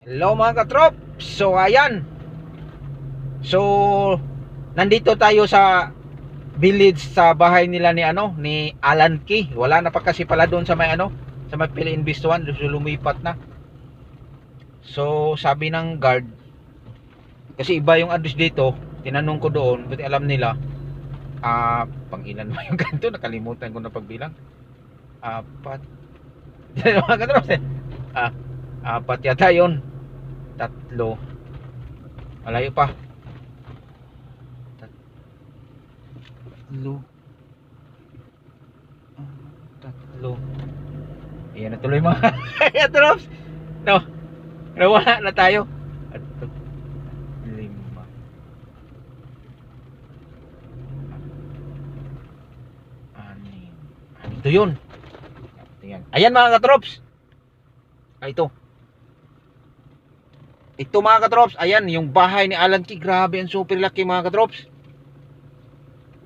Hello mga katrop. So ayan. So nandito tayo sa village sa bahay nila ni Alan Key. Wala na pa kasi pala doon sa may sa may Philippine Bistuan, so lumipat na. So sabi ng guard kasi iba yung address dito. Tinanong ko doon, buti alam nila. Pang ilan ba yung ganito? Nakalimutan ko na pagbilang. Apat. Mga katrop. Apat yata yun. Tatlo. Malayo pa. Tatlo. Ayan na tuloy mga katrops. No. Nawala na tayo. Tatlo. Lima. Anim. Ito yun. Ayan mga katrops. Ito. Ito mga katrops, ayan yung bahay ni Alan Key. Grabe, ang super laki mga katrops.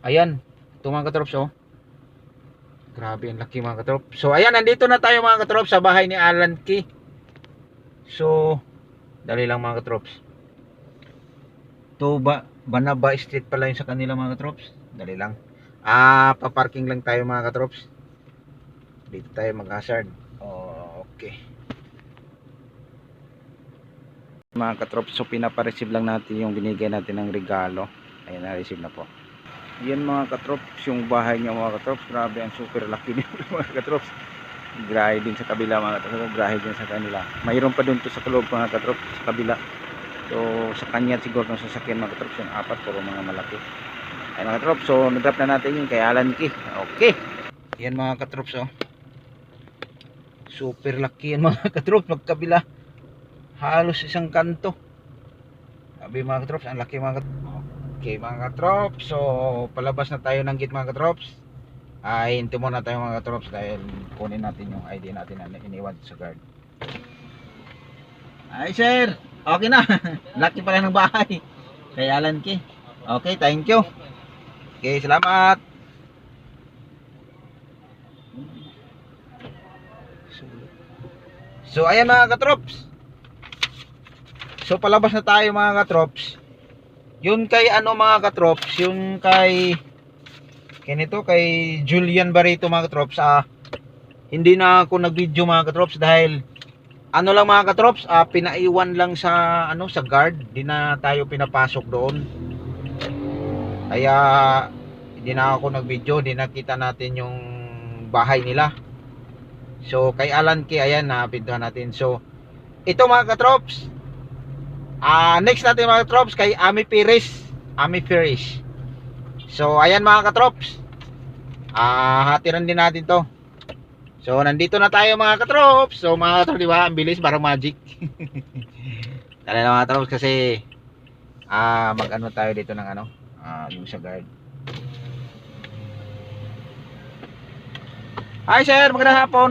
Ayan, ito mga katrops oh. Grabe, ang laki mga katrops. So ayan, nandito na tayo mga katrops sa bahay ni Alan Key. So, dali lang mga katrops. Ito ba, Banaba Street pala yung sa kanila mga katrops. Dali lang. Paparking lang tayo mga katrops. Dito tayo mag-hazard. Okay. Mga katrops, so pinapareceive lang natin yung binigay natin ng regalo. Ayan, na-receive na po. Yan mga katrops, yung bahay niya mga katrops. Grabe, ang super laki nito mga katrops. Grahe din sa kabila mga katrops. Grahe din sa kanila. Mayroon pa dun to sa loob mga katrops, sa kabila. So sa kanya siguro ng sasakyan mga katrops, yung apat, puro mga malaki. Ayan mga katrops, so nag-drop na natin yung kay Alan Key. Okay. Yan mga katrops oh. Super laki yan mga katrops, magkabila. Halos isang kanto. Sabi mga katrops, ang laki mga katrops. Okay mga katrops, so palabas na tayo ng gate mga katrops. Hinto muna tayo mga katrops dahil kunin natin yung ID natin na iniwan sa guard. Ay sir, okay na. Laki pala ng bahay kay Alan Key. Okay, thank you. Okay, salamat. So ayan mga katrops. So palabas na tayo mga katrops. Yun kay mga katrops, yung kay Julian Barreto mga katrops, hindi na ako nag-video mga katrops dahil lang mga katrops, pinaiwan lang sa sa guard, di na tayo pinapasok doon. Kaya hindi na ako nag-video, di nakita natin yung bahay nila. So kay Alan Key, ayan na pintuan natin. So ito mga katrops, next natin mga katrops kay Ami Perez. So ayan mga katrops, hatiran din natin to. So nandito na tayo mga katrops. So mga katrops, diba ang bilis, parang magic. Dali na mga katrops kasi mag-ano tayo dito ng yung sa guard. Hi sir, magandang hapon.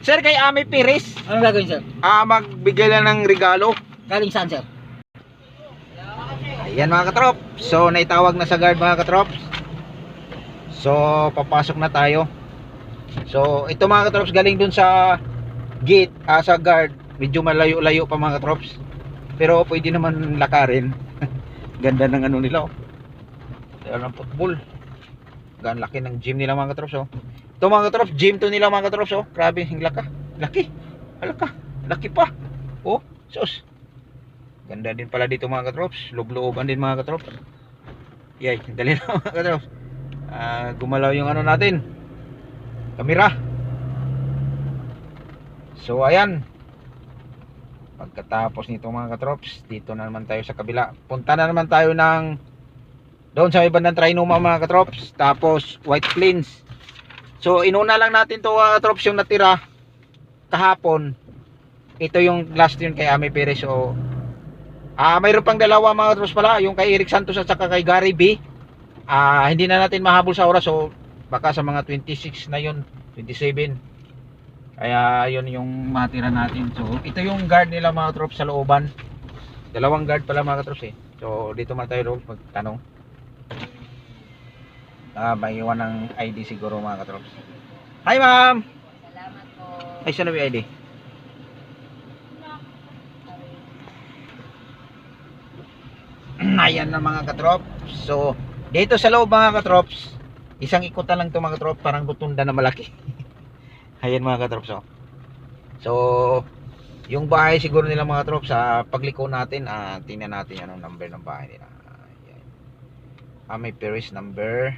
Sir, kay Ami Perez, Anong gagawin, sir? magbigay lang ng regalo. Galing saan, sir? Ayan mga katrop. So naitawag na sa guard mga katrop. So papasok na tayo. So ito mga katrops, galing dun sa gate, sa guard. Medyo malayo-layo pa mga katrops, pero pwede naman lakarin. Ganda ng nila oh. Ng football. Gan laki ng gym nila mga katrops oh. Ito mga katrops, gym to nila mga katrops oh. Grabe, laki. Halaka, laki pa. Oh, sus. Ganda din pala dito mga katrops. Loob-looban din mga katrops. Yay, dali na mga katrops. Gumalaw yung natin, kamera. So ayan, pagkatapos nito mga katrops, dito na naman tayo sa kabila. Punta na naman tayo ng doon sa ibang Trinoma mga katrops, tapos White Plains. So inuna lang natin to mga katrops, yung natira kahapon. Ito yung last yun kay Ami Perez. So mayroon pang dalawa mga katrops pala, yung kay Eric Santos at saka kay Gary B. Hindi na natin mahabol sa oras, so baka sa mga 26 na yun, 27. Kaya yun yung matira natin. So ito yung guard nila mga katrops sa looban. Dalawang guard pala mga katrops eh. So dito man tayo magtanong. May iwan ng ID siguro mga katrops. Hi ma'am. Salamat po. Ay, saan na may ID? Ayan na mga katrops. So, dito sa loob mga katrops, isang ikot na lang ito mga katrops, parang rotunda na malaki. Ayan mga katrops. Oh. So, yung bahay siguro nila mga katrops, sa pagliko natin, tingnan natin anong number ng bahay nila. Ayan. May Paris number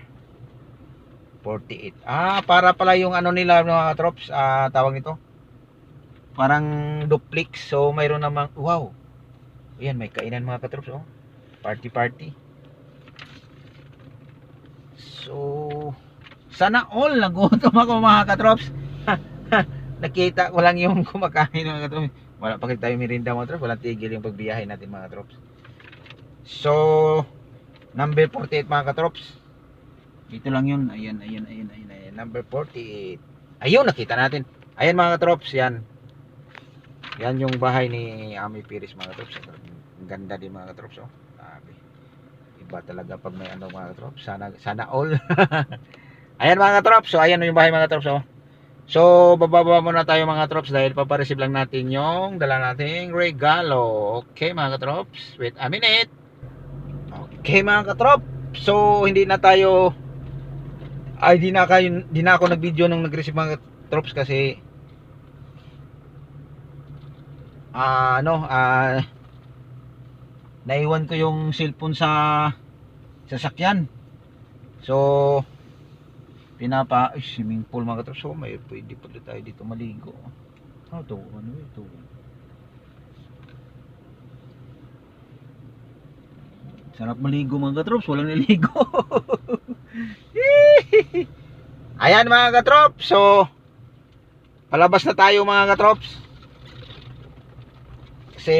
48. Para pala yung ano nila mga katrops, tawag ito. Parang duplex. So, mayroon namang, wow. Ayan, may kainan mga katrops. Oh. Party. So, sana all nagutom ako mga katrops. Nakita ko lang yung kumakain mga katrops. Wala pa tayo merinda mga katrops. Walang tigil yung pagbiyahe natin mga katrops. So, number 48 mga katrops. Ito lang yun. Ayan. Number 48. Ayun, nakita natin. Ayan mga katrops, yan. Yan yung bahay ni Ami Piris mga katrops. Ang ganda din mga katrops. Oh. Sabi. Iba talaga pag may ano mga katrops. Sana all. Ayan mga katrops. So ayan yung bahay mga katrops. Oh. So bababa muna tayo mga katrops dahil papareceive lang natin yung dala nating regalo. Okay mga katrops. Wait a minute. Okay mga katrops. So hindi na ako nag-video nung nag-receive mga katrops kasi naiwan ko yung cellphone sa sasakyan. So swimming pool mga katrops. So may pwede pala tayo dito maligo. Ito sarap maligo mga katrops, walang niligo. Ayan mga katrops. So palabas na tayo mga katrops. Kasi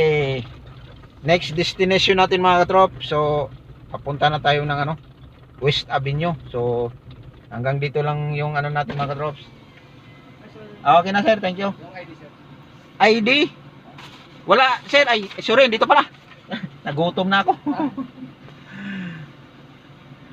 next destination natin mga katrops. So papunta na tayo ng West Avenue. So hanggang dito lang yung natin mga katrops. Okay na sir, thank you. Yung ID sir. ID? Wala sir, sorry, dito pala. Nagutom na ako.